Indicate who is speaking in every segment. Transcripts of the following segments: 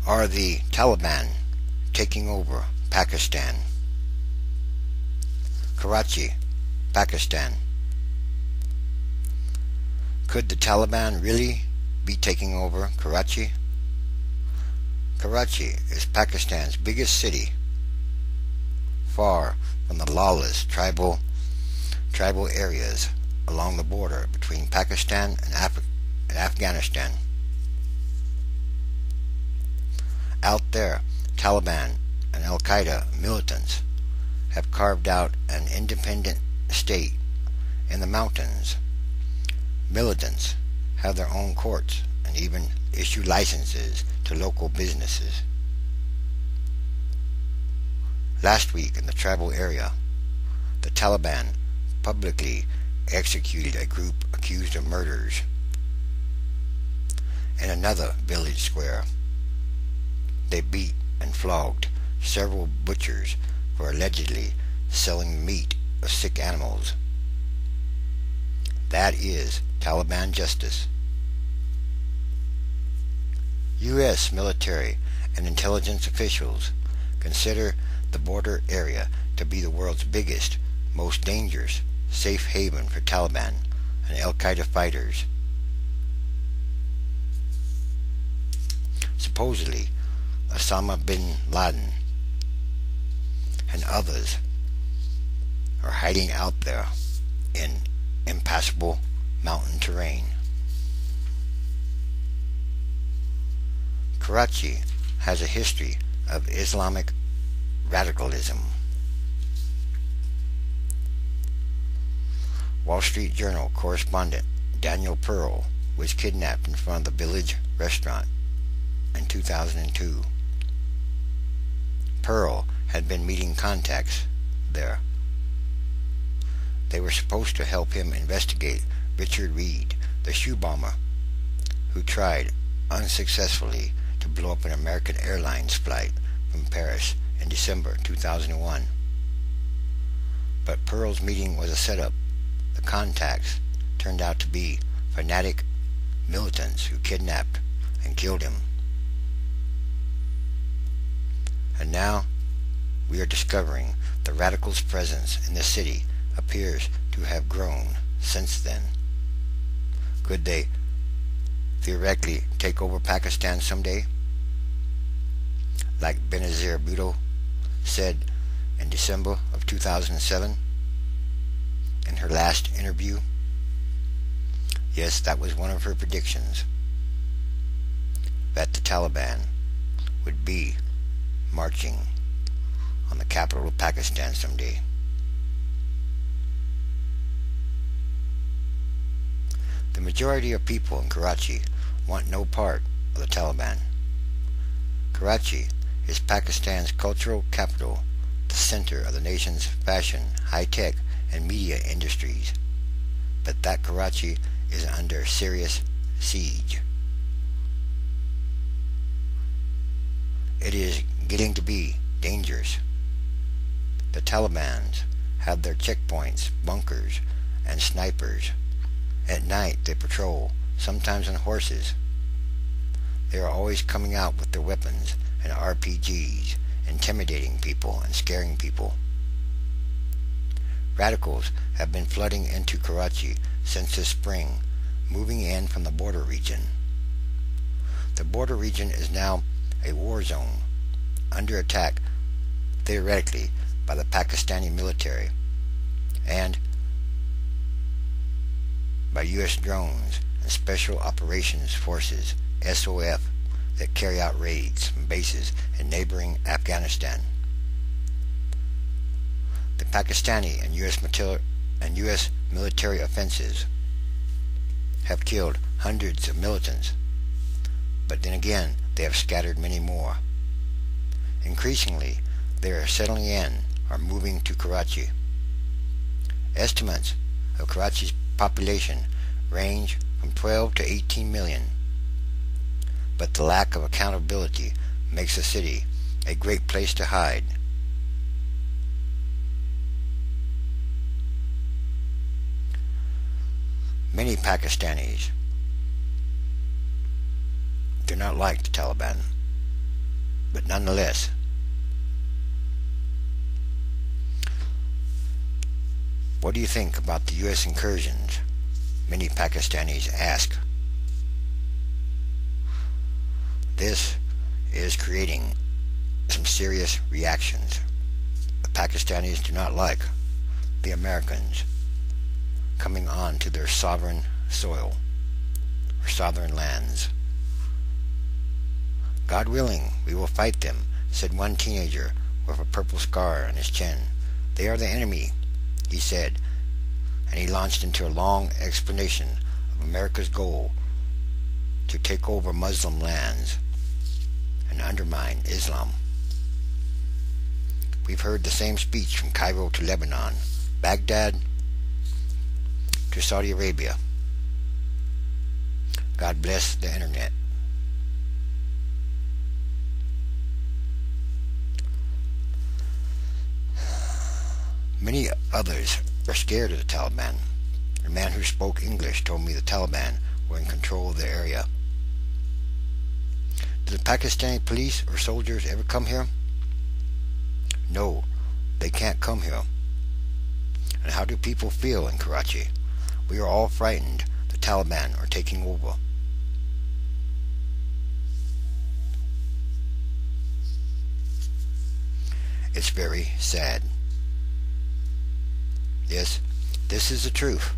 Speaker 1: Are the Taliban taking over Pakistan? Karachi, Pakistan. Could the Taliban really be taking over Karachi? Karachi is Pakistan's biggest city, far from the lawless tribal areas along the border between Pakistan and Afghanistan. Out there, Taliban and Al-Qaeda militants have carved out an independent state in the mountains. Militants have their own courts and even issue licenses to local businesses. Last week in the tribal area, the Taliban publicly executed a group accused of murders. In another village square, they beat and flogged several butchers for allegedly selling meat of sick animals. That is Taliban justice. U.S. military and intelligence officials consider the border area to be the world's biggest, most dangerous safe haven for Taliban and Al-Qaeda fighters. Supposedly, Osama bin Laden and others are hiding out there in impassable mountain terrain. Karachi has a history of Islamic radicalism. Wall Street Journal correspondent Daniel Pearl was kidnapped in front of the village restaurant in 2002. Pearl had been meeting contacts there. They were supposed to help him investigate Richard Reed, the shoe bomber, who tried unsuccessfully to blow up an American Airlines flight from Paris in December 2001. But Pearl's meeting was a setup. The contacts turned out to be fanatic militants who kidnapped and killed him. And now we are discovering the radicals' presence in the city appears to have grown since then. Could they theoretically take over Pakistan someday? Like Benazir Bhutto said in December of 2007 in her last interview. Yes, that was one of her predictions, that the Taliban would be marching on the capital of Pakistan someday. The majority of people in Karachi want no part of the Taliban. Karachi is Pakistan's cultural capital, the center of the nation's fashion, high-tech, and media industries. But that Karachi is under serious siege. It is getting to be dangerous. The Taliban have their checkpoints, bunkers, and snipers. At night they patrol, sometimes on horses. They are always coming out with their weapons and RPGs, intimidating people and scaring people. Radicals have been flooding into Karachi since this spring, moving in from the border region. The border region is now a war zone, under attack theoretically by the Pakistani military and by U.S. drones and Special Operations Forces (SOF) that carry out raids from bases in neighboring Afghanistan. The Pakistani and U.S. military offenses have killed hundreds of militants, but then again they have scattered many more. Increasingly, they are settling in or moving to Karachi. Estimates of Karachi's population range from 12 to 18 million, but the lack of accountability makes the city a great place to hide. Many Pakistanis do not like the Taliban. But nonetheless, what do you think about the U.S. incursions? Many Pakistanis ask. This is creating some serious reactions. The Pakistanis do not like the Americans coming on to their sovereign soil or sovereign lands. God willing, we will fight them, said one teenager with a purple scar on his chin. They are the enemy, he said, and he launched into a long explanation of America's goal to take over Muslim lands and undermine Islam. We've heard the same speech from Cairo to Lebanon, Baghdad to Saudi Arabia. God bless the internet. Many others are scared of the Taliban. A man who spoke English told me the Taliban were in control of the area. Did the Pakistani police or soldiers ever come here? No, they can't come here. And how do people feel in Karachi? We are all frightened the Taliban are taking over. It's very sad. Yes, this is the truth.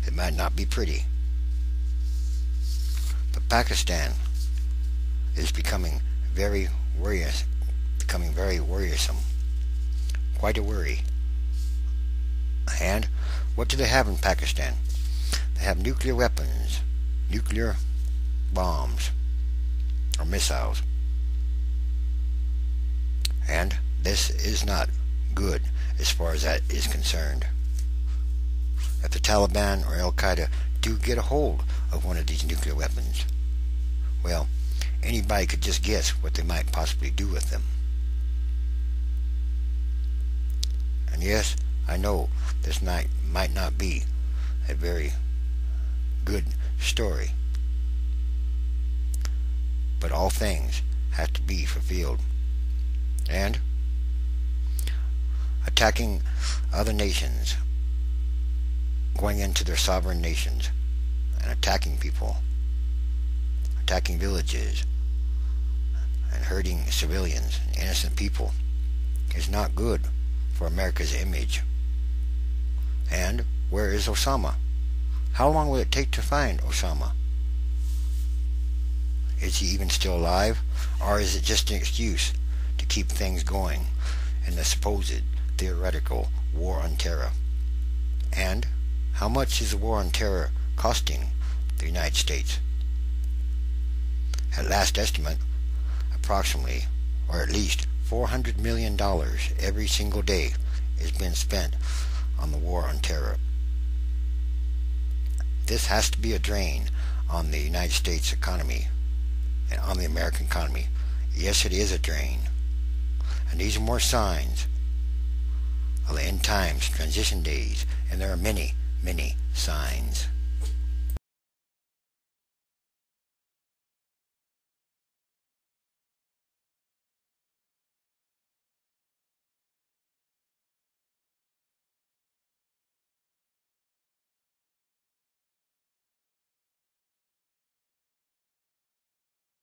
Speaker 1: It might not be pretty. But Pakistan is becoming very worrisome. Quite a worry. And what do they have in Pakistan? They have nuclear weapons, nuclear bombs, or missiles. And this is not good as far as that is concerned. If the Taliban or Al-Qaeda do get a hold of one of these nuclear weapons, well, anybody could just guess what they might possibly do with them. And yes, I know this might not be a very good story, but all things have to be fulfilled. And attacking other nations, going into their sovereign nations and attacking people, attacking villages and hurting civilians and innocent people is not good for America's image. And where is Osama? How long will it take to find Osama? Is he even still alive, or is it just an excuse to keep things going in the supposed theoretical war on terror? And how much is the war on terror costing the United States? At last estimate, approximately, or at least $400 million every single day is being spent on the war on terror. This has to be a drain on the United States economy and on the American economy. Yes, it is a drain. And these are more signs of the end times, transition days, and there are many, many signs.